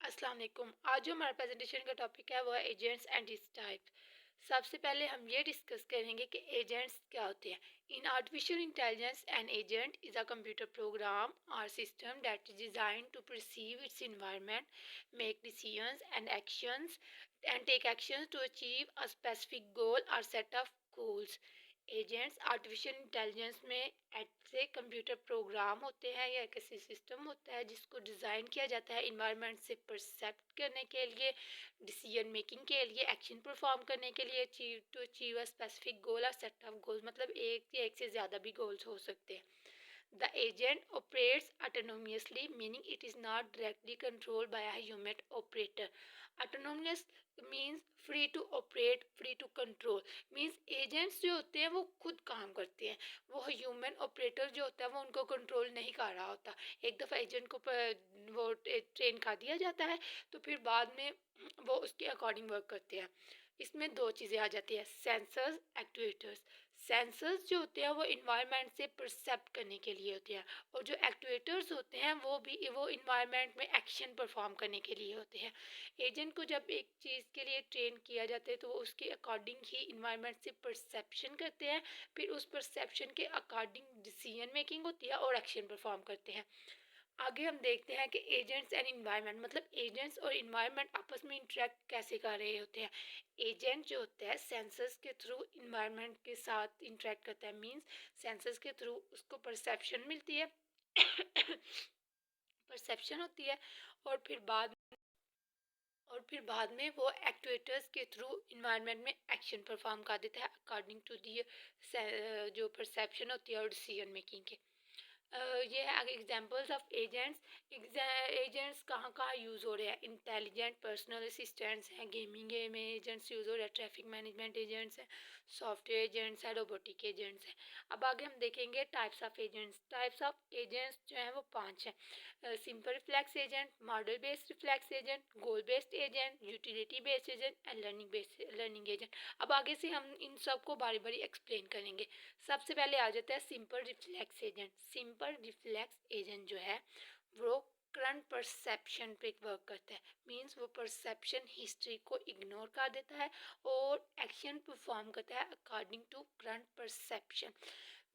अस्सलाम वालेकुम। आज जो हमारा प्रेजेंटेशन का टॉपिक है वो है एजेंट्स एंड इट्स टाइप। सबसे पहले हम ये डिस्कस करेंगे कि एजेंट्स क्या होते हैं। In artificial intelligence an agent is a computer program और system that is design to perceive its environment, make decisions and actions and take actions to achieve a specific goal और set of goals. Agents artificial intelligence में ऐसे computer program होते हैं या एक ऐसी system होता है जिसको डिज़ाइन किया जाता है इन्वायरमेंट से परसेप्ट करने के लिए, डिसीजन मेकिंग के लिए, एक्शन परफॉर्म करने के लिए, अचीव अ स्पेसिफिक गोल और सेट ऑफ गोल्स, मतलब एक या एक से ज़्यादा भी गोल्स हो सकते हैं। The agent operates autonomously, meaning it is not directly controlled by a human operator. Autonomous means free to operate, free to control. Means agents जो होते हैं वो खुद काम करते हैं, वो ह्यूमन ऑपरेटर जो होता है वो उनको कंट्रोल नहीं कर रहा होता। एक दफ़ा एजेंट को वो ट्रेन कर दिया जाता है तो फिर बाद में वो उसके अकॉर्डिंग वर्क करते हैं। इसमें दो चीज़ें आ जाती हैं, सेंसर्स, एक्चुएटर्स। सेंसर्स जो होते हैं वो इन्वायरमेंट से परसेप्ट करने के लिए होते हैं, और जो एक्चुएटर्स होते हैं वो इन्वायरमेंट में एक्शन परफॉर्म करने के लिए होते हैं। एजेंट को जब एक चीज़ के लिए ट्रेन किया जाता है तो वो उसके अकॉर्डिंग ही इन्वायरमेंट से परसेप्शन करते हैं, फिर उस परसेप्शन के अकॉर्डिंग डिसीजन मेकिंग होती है और एक्शन परफॉर्म करते हैं। आगे हम देखते हैं कि एजेंट्स एंड इन्वायरमेंट, मतलब एजेंट्स और इन्वायरमेंट आपस में इंटरेक्ट कैसे कर रहे होते हैं। एजेंट जो होता है सेंसर्स के थ्रू इन्वायरमेंट के साथ इंटरेक्ट करता है, मींस सेंसर्स के थ्रू उसको परसेप्शन मिलती है परसेप्शन होती है, और फिर बाद में वो एक्चुएटर्स के थ्रू इन्वायरमेंट में एक्शन परफॉर्म कर देता है अकॉर्डिंग टू दी जो परसेप्शन होती है और डिसीजन मेकिंग के। ये है आगे एग्जांपल्स ऑफ एजेंट्स। एजेंट्स कहाँ कहाँ यूज़ हो रहे हैं। इंटेलिजेंट पर्सनल असिस्टेंट्स हैं, गेमिंग में एजेंट्स यूज़ हो रहे हैं, ट्रैफिक मैनेजमेंट एजेंट्स हैं, सॉफ्टवेयर एजेंट्स हैं, रोबोटिक एजेंट्स हैं। अब आगे हम देखेंगे types of agents. Types of agents जो हैं वो 5 हैं। Simple reflex agent, model based reflex agent, goal based agent, utility based agent and learning agent. अब आगे से हम इन सबको बारी बारी एक्सप्लेन करेंगे। सबसे पहले आ जाता है simple reflex agent. Simple reflex agent जो है वो करंट परसेप्शन पे वर्क करता है, मींस वो परसेप्शन हिस्ट्री को इग्नोर कर देता है और एक्शन परफॉर्म करता है according to current perception.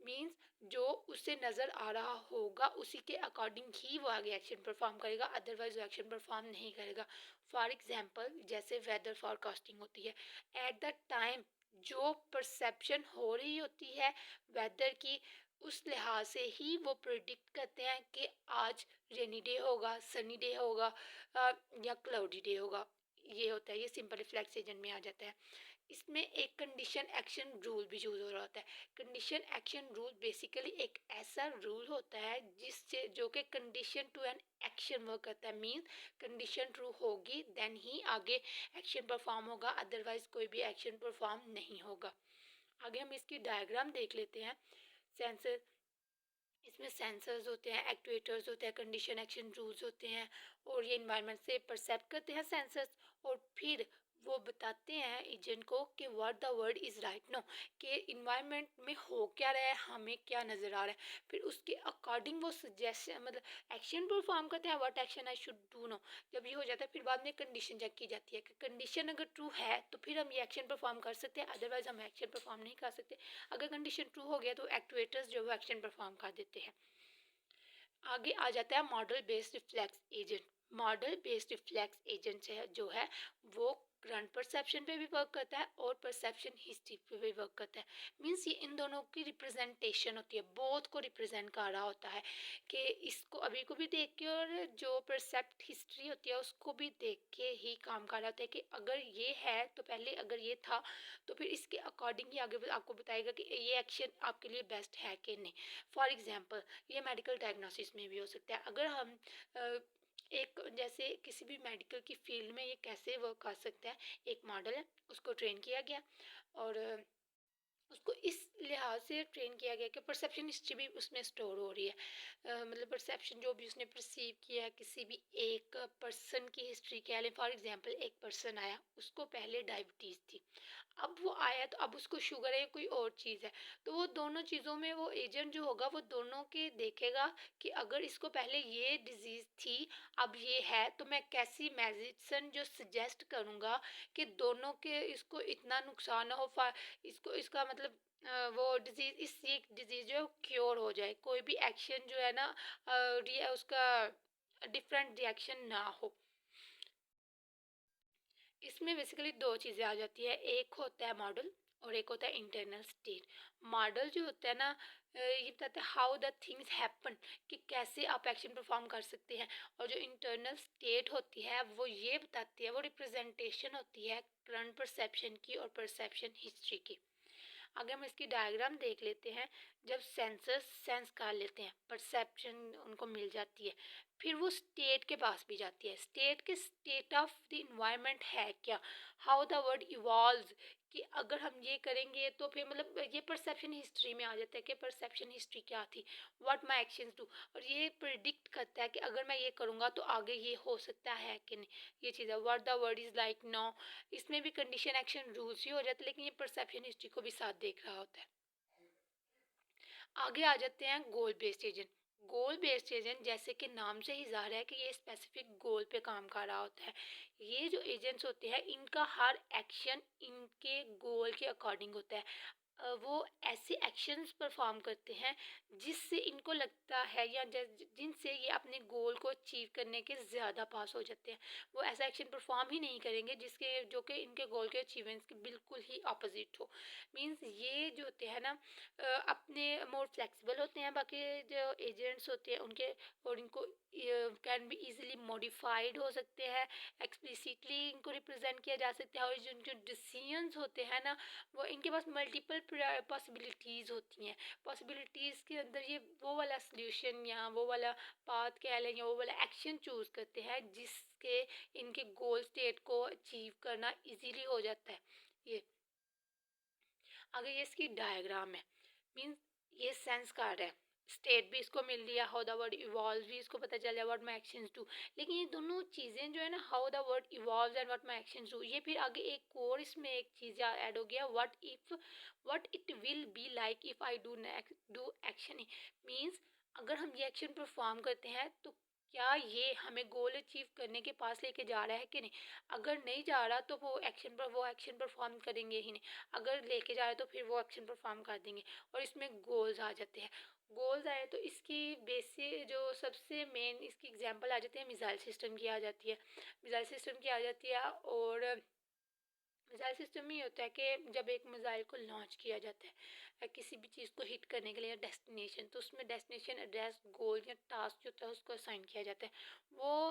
Means जो उसे नज़र आ रहा होगा उसी के अकॉर्डिंग ही वो आगे एक्शन परफॉर्म करेगा, अदरवाइज वो एक्शन परफॉर्म नहीं करेगा। फॉर एग्जाम्पल जैसे वेदर फॉरकास्टिंग होती है, एट द टाइम जो परसेप्शन हो रही होती है वेदर की, उस लिहाज से ही वो प्रिडिक्ट करते हैं कि आज रेनी डे होगा, सनी डे होगा, या क्लाउडी डे होगा। ये होता है, ये सिंपल रिफ्लेक्स एजेंट में आ जाता है। इसमें एक कंडीशन एक्शन रूल भी यूज हो रहा होता है। कंडीशन एक्शन रूल बेसिकली एक ऐसा रूल होता है जिससे जो कि condition to an action work करता है, मीन कंडीशन ट्रू होगी देन ही आगे एक्शन परफॉर्म होगा, अदरवाइज कोई भी एक्शन परफॉर्म नहीं होगा। आगे हम इसकी डायग्राम देख लेते हैं। सेंसर, इसमें सेंसर्स होते हैं, एक्चुएटर्स होते हैं, कंडीशन एक्शन रूल्स होते हैं, और ये इन्वायरमेंट से परसेप्ट करते हैं सेंसर्स, और फिर वो बताते हैं एजेंट को कि what the world is right now, कि इन्वायरमेंट में हो क्या रहा है, हमें क्या नज़र आ रहा है। फिर उसके अकॉर्डिंग वो सजेशन, मतलब एक्शन परफॉर्म करते हैं, what action I should do now. जब ये हो जाता है फिर बाद में कंडीशन चेक की जाती है कि कंडीशन अगर ट्रू है तो फिर हम ये एक्शन परफॉर्म कर सकते हैं, अदरवाइज हम एक्शन परफॉर्म नहीं कर सकते। अगर कंडीशन ट्रू हो गया तो एक्चुएटर्स जो वो एक्शन परफॉर्म कर देते हैं। आगे आ जाता है model based reflex agent. Model based reflex agent है जो है वो करंट परसेप्शन पे भी वर्क करता है और परसेप्शन हिस्ट्री पे भी वर्क करता है। मींस ये इन दोनों की रिप्रेजेंटेशन होती है, बोथ को रिप्रेजेंट कर रहा होता है कि इसको अभी को भी देख के और जो परसेप्ट हिस्ट्री होती है उसको भी देख के ही काम कर रहा होता है कि अगर ये है तो पहले अगर ये था तो फिर इसके अकॉर्डिंग ही आगे आपको बताएगा कि ये एक्शन आपके लिए बेस्ट है कि नहीं। फॉर एग्जाम्पल ये मेडिकल डायग्नोसिस में भी हो सकता है। अगर हम एक जैसे किसी भी मेडिकल की फील्ड में ये कैसे वर्क कर सकता है, एक मॉडल है उसको ट्रेन किया गया और उसको इस लिहाज से ट्रेन किया गया कि परसेप्शन हिस्ट्री भी उसमें स्टोर हो रही है। मतलब परसेप्शन जो भी उसने परसीव किया है, किसी भी एक पर्सन की हिस्ट्री कह लें। फॉर एग्जांपल एक पर्सन आया, उसको पहले डायबिटीज़ थी, अब वो आया तो अब उसको शुगर है या कोई और चीज़ है, तो वो दोनों चीज़ों में वो एजेंट जो होगा वो दोनों के देखेगा कि अगर इसको पहले ये डिजीज़ थी, अब ये है, तो मैं कैसी मेडिसिन जो सजेस्ट करूँगा कि दोनों के इसको इतना नुकसान ना हो, इसको इसका मतलब वो डिजीज़, इस ये डिजीज़ जो है वो क्योर हो जाए, कोई भी एक्शन जो है ना उसका डिफरेंट रिएक्शन ना हो। इसमें बेसिकली दो चीज़ें आ जाती है, एक होता है मॉडल और एक होता है इंटरनल स्टेट। मॉडल जो होता है ना ये बताता है हाउ द थिंग्स हैपन, कि कैसे आप एक्शन परफॉर्म कर सकते हैं। और जो इंटरनल स्टेट होती है वो ये बताती है, वो रिप्रेजेंटेशन होती है करंट परसेप्शन की और परसेप्शन हिस्ट्री की। अगर हम इसकी डायग्राम देख लेते हैं, जब सेंसर्स सेंस कर लेते हैं, परसेप्शन उनको मिल जाती है, फिर वो स्टेट के पास भी जाती है। स्टेट के स्टेट ऑफ द इन्वायरमेंट है क्या, हाउ द वर्ड इवॉल्व, कि अगर हम ये करेंगे तो फिर मतलब ये परसेप्शन हिस्ट्री में आ जाता है कि परसेप्शन हिस्ट्री क्या थी, व्हाट माई एक्शंस डू। और ये प्रिडिक्ट करता है कि अगर मैं ये करूँगा तो आगे ये हो सकता है कि नहीं, ये चीज़ है। What the world is like now, इसमें भी कंडीशन एक्शन रूल्स ही हो जाते हैं, लेकिन ये परसेप्शन हिस्ट्री को भी साथ देख रहा होता है। आगे आ जाते हैं गोल बेस्ड एजेंट। गोल बेस्ड एजेंट जैसे कि नाम से ही ज़ाहिर है कि ये स्पेसिफिक गोल पे काम कर रहा होता है। ये जो एजेंट्स होते हैं इनका हर एक्शन इनके गोल के अकॉर्डिंग होता है। वो ऐसे एक्शंस परफॉर्म करते हैं जिससे इनको लगता है या जिनसे ये अपने गोल को अचीव करने के ज़्यादा पास हो जाते हैं। वो ऐसा एक्शन परफॉर्म ही नहीं करेंगे जिसके जो कि इनके गोल के अचीवमेंट्स के बिल्कुल ही ऑपोजिट हो। मींस ये जो होते हैं ना अपने मोर फ्लेक्सिबल होते हैं, बाकी जो एजेंट्स होते हैं उनके, और इनको कैन बी इजीली मॉडिफाइड हो सकते हैं, एक्सप्लिसिटली इनको रिप्रेजेंट किया जा सकता है। और जो जो डिसीजंस होते हैं ना, वो इनके पास मल्टीपल पॉसिबिलिटीज़ होती हैं। पॉसिबिलिटीज़ के अंदर ये वो वाला सल्यूशन या वो वाला पाथ कह लें या वो वाला एक्शन चूज़ करते हैं जिसके इनके गोल स्टेट को अचीव करना इजीली हो जाता है। ये आगे ये इसकी डायग्राम है, मीन्स ये सेंस कार्ड है, स्टेट भी इसको मिल लिया, हाउ द वर्ड इवॉल्व भी इसको पता चल जाए, व्हाट माई एक्शंस डू। लेकिन ये दोनों चीज़ें जो है ना, how the word evolve and what my actions do, ये फिर आगे एक और इसमें एक चीज़ ऐड हो गया, what it will be like if I do action. Means अगर हम ये एक्शन परफॉर्म करते हैं तो क्या ये हमें गोल अचीव करने के पास लेके जा रहा है कि नहीं। अगर नहीं जा रहा तो वो एक्शन परफॉर्म करेंगे ही नहीं। अगर लेके जा रहे तो फिर वो एक्शन परफॉर्म कर देंगे। और इसमें गोल्स आ जाते हैं। गोल्स आए तो इसकी बेसिक जो सबसे मेन इसकी एग्जांपल आ जाती है, मिसाइल सिस्टम की आ जाती है। मिसाइल सिस्टम की आ जाती है, और मिसाइल सिस्टम में ये होता है कि जब एक मिसाइल को लॉन्च किया जाता है किसी भी चीज़ को हिट करने के लिए डेस्टिनेशन, तो उसमें डेस्टिनेशन एड्रेस गोल या टास्क जो होता है उसको असाइन किया जाता है। वो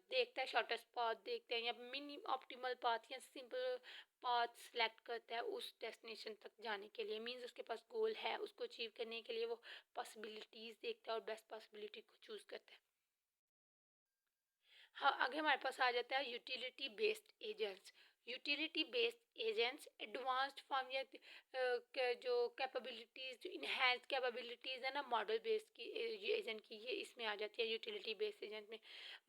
देखता है, शॉर्टेस्ट पाथ देखते हैं या मिनी ऑप्टिमल पाथ या सिंपल पाथ सेलेक्ट करता है उस डेस्टिनेशन तक जाने के लिए। मीन्स उसके पास गोल है, उसको अचीव करने के लिए वो पॉसिबिलिटीज़ देखता है और बेस्ट पॉसिबिलिटी को चूज़ करता है। हाँ, आगे हमारे पास आ जाता है utility based agents. Utility based agents advanced form या जो कैपेबिलिटीज, जो इनहेंस कैपेबिलिटीज है ना मॉडल बेस्ड की एजेंट की, ये इसमें आ जाती है यूटिलिटी बेस्ड एजेंट में।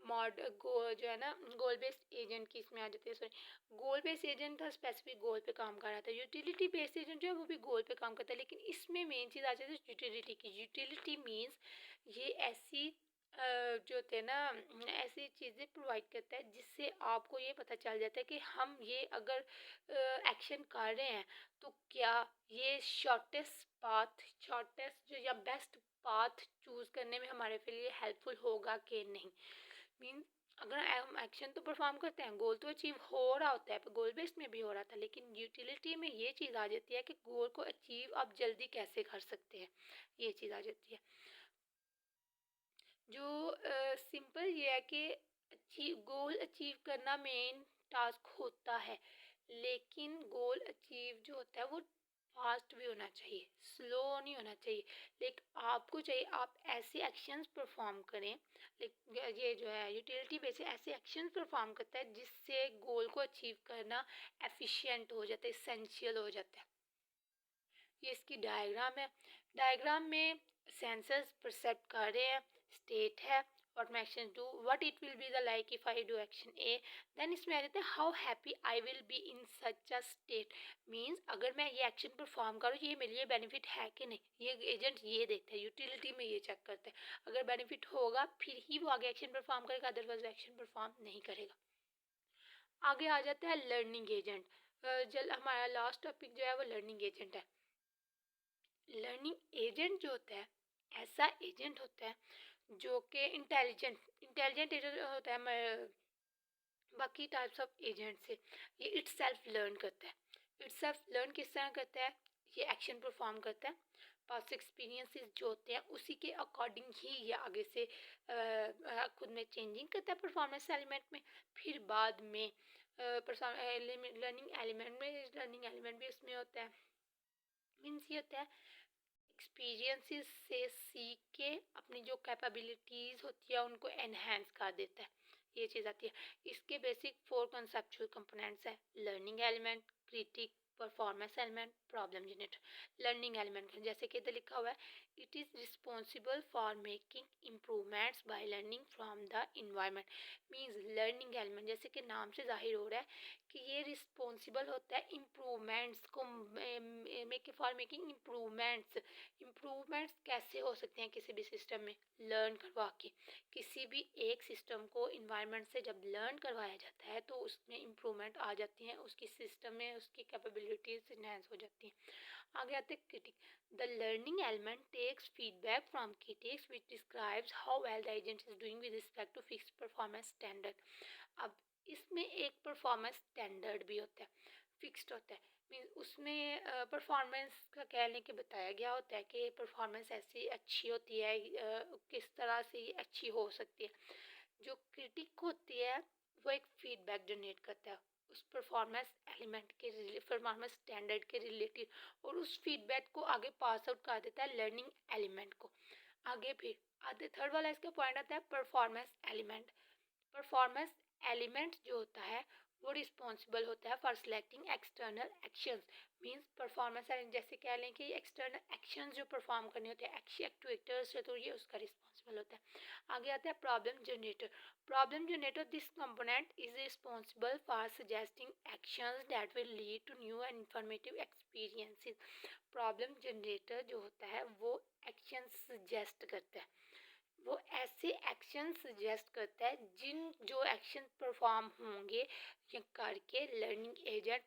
मॉड गो जो है ना गोल बेस्ड एजेंट की इसमें आ जाती है, सॉरी। गोल बेस्ड एजेंट था, स्पेसिफिक गोल पे काम कर रहा था। यूटिलिटी बेस्ड एजेंट जो है वो भी गोल पे काम करता है, लेकिन इसमें मेन चीज़ आ जाती है यूटिलिटी की। यूटिलिटी मीन्स ये ऐसी जो होते हैं ना ऐसी चीज़ें प्रोवाइड करता है जिससे आपको ये पता चल जाता है कि हम ये अगर एक्शन कर रहे हैं तो क्या ये शॉर्टेस्ट जो या बेस्ट पाथ चूज़ करने में हमारे के लिए हेल्पफुल होगा कि नहीं। मीन अगर हम एक्शन तो परफॉर्म करते हैं, गोल तो अचीव हो रहा होता है, गोल बेस्ड में भी हो रहा था, लेकिन यूटिलिटी में ये चीज़ आ जाती है कि गोल को अचीव आप जल्दी कैसे कर सकते हैं, ये चीज़ आ जाती है। जो सिंपल ये है कि गोल अचीव करना मेन टास्क होता है, लेकिन गोल अचीव जो होता है वो फास्ट भी होना चाहिए, स्लो नहीं होना चाहिए। लेकिन आपको चाहिए आप ऐसे एक्शंस परफॉर्म करें, लेकिन ये जो है यूटिलिटी बेस ऐसे एक्शंस परफॉर्म करता है जिससे गोल को अचीव करना एफिशिएंट हो जाता है, इसेंशियल हो जाता है। ये इसकी डायग्राम है। डायग्राम में सेंसर्स परसेप्ट कर रहे हैं, स्टेट है what my action do, what it will be the like if I do action A. Then इसमें आ जाता है how happy I will be in such a state, means अगर मैं ये एक्शन परफॉर्म करूँ ये मेरे लिए बेनिफिट है कि नहीं, ये एजेंट ये देखता है, यूटिलिटी में ये चेक करता है। अगर बेनिफिट होगा फिर ही वो आगे एक्शन परफॉर्म करेगा, अदरवाइज एक्शन परफॉर्म नहीं करेगा। आगे आ जाता है लर्निंग एजेंट। जल हमारा लास्ट टॉपिक जो है वो लर्निंग एजेंट है। लर्निंग एजेंट जो होता है ऐसा एजेंट होता है जो कि इंटेलिजेंट एजेंट होता है बाकी टाइप्स ऑफ एजेंट से। ये इट सेल्फ लर्न करता है। इट सेल्फ लर्न किस तरह करता है, ये एक्शन परफॉर्म करता है, पास्ट एक्सपीरियंसेस जो होते हैं उसी के अकॉर्डिंग ही ये आगे से खुद में चेंजिंग करता है परफॉर्मेंस एलिमेंट में। फिर बाद में लर्निंग एलिमेंट भी इसमें होता है। मीन्स ये होता है एक्सपीरियंसेस से सीख के अपनी जो कैपेबिलिटीज़ होती है उनको एनहेंस कर देता है, ये चीज़ आती है। इसके बेसिक 4 कंसेप्चुअल कंपोनेंट्स है, learning element, critic, performance element, problem generator. Learning element जैसे कि इधर लिखा हुआ है, it is responsible for making improvements by learning from the environment. Means learning element जैसे कि नाम से जाहिर हो रहा है कि ये रिस्पॉन्सिबल होता है इम्प्रूवमेंट्स को फॉर मेकिंग इम्प्रूवमेंट्स। इम्प्रूवमेंट्स कैसे हो सकते हैं किसी भी सिस्टम में, लर्न करवा के। किसी भी एक सिस्टम को इन्वायरमेंट से जब लर्न करवाया जाता है तो उसमें इम्प्रूवमेंट आ जाती हैं, उसकी सिस्टम में उसकी कैपेबिलिटीज इनहेंस हो जाती हैं। आगे आते हैं critic. The learning element takes feedback from critics which describes how well the agent is doing with respect to fixed performance standard। अब इसमें एक परफॉर्मेंस स्टैंडर्ड भी होता है, फिक्स्ड होता है। मीन उसमें परफॉर्मेंस का कह लें कि बताया गया होता है कि परफॉर्मेंस ऐसी अच्छी होती है, किस तरह से ये अच्छी हो सकती है। जो क्रिटिक होती है वो एक फीडबैक जनरेट करता है उस परफॉर्मेंस एलिमेंट के परफॉर्मेंस स्टैंडर्ड के रिलेटेड, और उस फीडबैक को आगे पास आउट कर देता है लर्निंग एलिमेंट को। आगे फिर आगे थर्ड वाला इसका पॉइंट आता है परफॉर्मेंस एलिमेंट। परफॉर्मेंस एलिमेंट जो होता है वो रिस्पॉन्सिबल होता है for selecting external actions. Means performance जैसे कह लें कि एक्सटर्नल एक्शंस जो परफॉर्म करने होते हैं एक्चुएटर्स से, तो ये उसका रिस्पॉन्सिबल होता है। आगे आता है problem generator. Problem generator this component is responsible for suggesting actions that will lead to new and informative experiences. Problem generator जो होता है वो एक्शन सजेस्ट करता है, वो ऐसे एक्शन सजेस्ट करता है जिन जो एक्शन परफॉर्म होंगे या करके लर्निंग एजेंट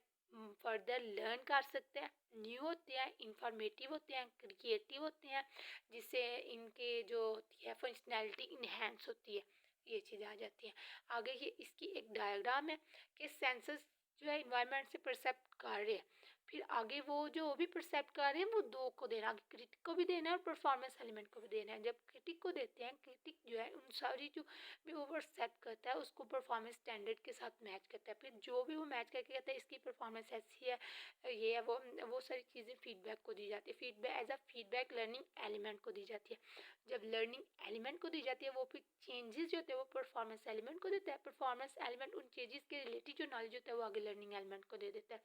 फर्दर लर्न कर सकते हैं, न्यू होते हैं, इंफॉर्मेटिव होते हैं, क्रिएटिव होते हैं, जिससे इनके जो होती है फंक्शनैलिटी इन्हेंस होती है, ये चीज़ आ जाती है। आगे ये इसकी एक डायग्राम है कि सेंसस जो है इन्वायरमेंट से परसेप्ट कर रहे हैं, फिर आगे वो जो भी परसेप्ट कर रहे हैं वो दो को देना, आगे क्रिटिक को भी देना है और परफॉर्मेंस एलिमेंट को भी देना है। जब क्रिटिक को देते हैं, क्रिटिक जो है उन सारी जो भी वो परसेप्ट करता है उसको परफॉर्मेंस स्टैंडर्ड के साथ मैच करता है, फिर जो भी वो मैच करके कहता है इसकी परफॉर्मेंस ऐसी है, ये है वो सारी चीज़ें फीडबैक को दी जाती है, feedback as a feedback learning element को दी जाती है। जब लर्निंग एलिमेंट को दी जाती है वो फिर चेंजेस जो होते हैं वो परफॉर्मेंस एलिमेंट को देता है, परफॉर्मेंस एलिमेंट उन चेंजेस के रिलेटेड जो नॉलेज होता है वो आगे लर्निंग एलिमेंट को दे देता है।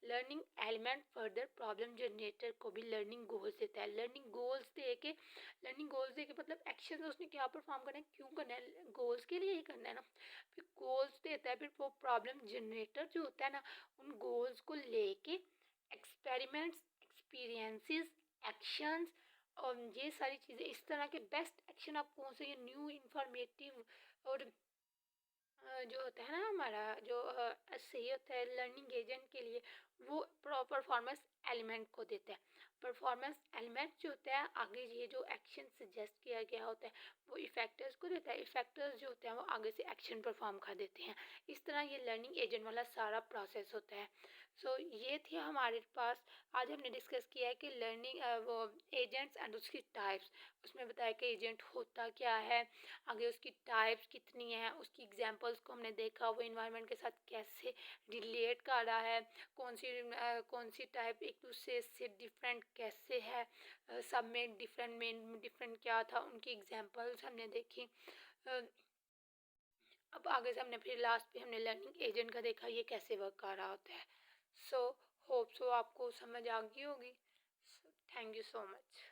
Learning element further problem generator को भी लर्निंग गोल्स देता है। लर्निंग गोल्स दे के मतलब एक्शन उसने क्या परफॉर्म करना है, क्यों करना है, गोल्स के लिए ही करना है ना, फिर गोल्स देता है। फिर वो प्रॉब्लम जनरेटर जो होता है ना उन गोल्स को लेके एक्सपेरिमेंट्स, एक्सपीरियंसेस, एक्शंस और ये सारी चीज़ें, इस तरह के बेस्ट एक्शन आप कौन से, ये न्यू इंफॉर्मेटिव और जो होता है ना हमारा जो सही होता है लर्निंग एजेंट के लिए, वो परफॉर्मेंस एलिमेंट को देता है। परफॉर्मेंस एलिमेंट जो होता है आगे ये जो एक्शन सजेस्ट किया गया होता है वो इफेक्टर्स को देता है, इफेक्टर्स जो होते हैं वो आगे से एक्शन परफॉर्म कर देते हैं। इस तरह ये लर्निंग एजेंट वाला सारा प्रोसेस होता है। सो ये थी हमारे पास, आज हमने डिस्कस किया है कि लर्निंग वो एजेंट्स एंड उसकी टाइप्स। उसमें बताया कि एजेंट होता क्या है, आगे उसकी टाइप्स कितनी हैं, उसकी एग्जांपल्स को हमने देखा, वो इन्वायरमेंट के साथ कैसे रिलेट कर रहा है, कौन सी टाइप एक दूसरे से डिफरेंट कैसे है, सब में डिफरेंट क्या था, उनकी एग्जांपल्स हमने देखी। अ, अब आगे से हमने फिर लास्ट पे हमने लर्निंग एजेंट का देखा ये कैसे वर्क कर रहा होता है। सो होप सो आपको समझ आ गई होगी। Thank you so much.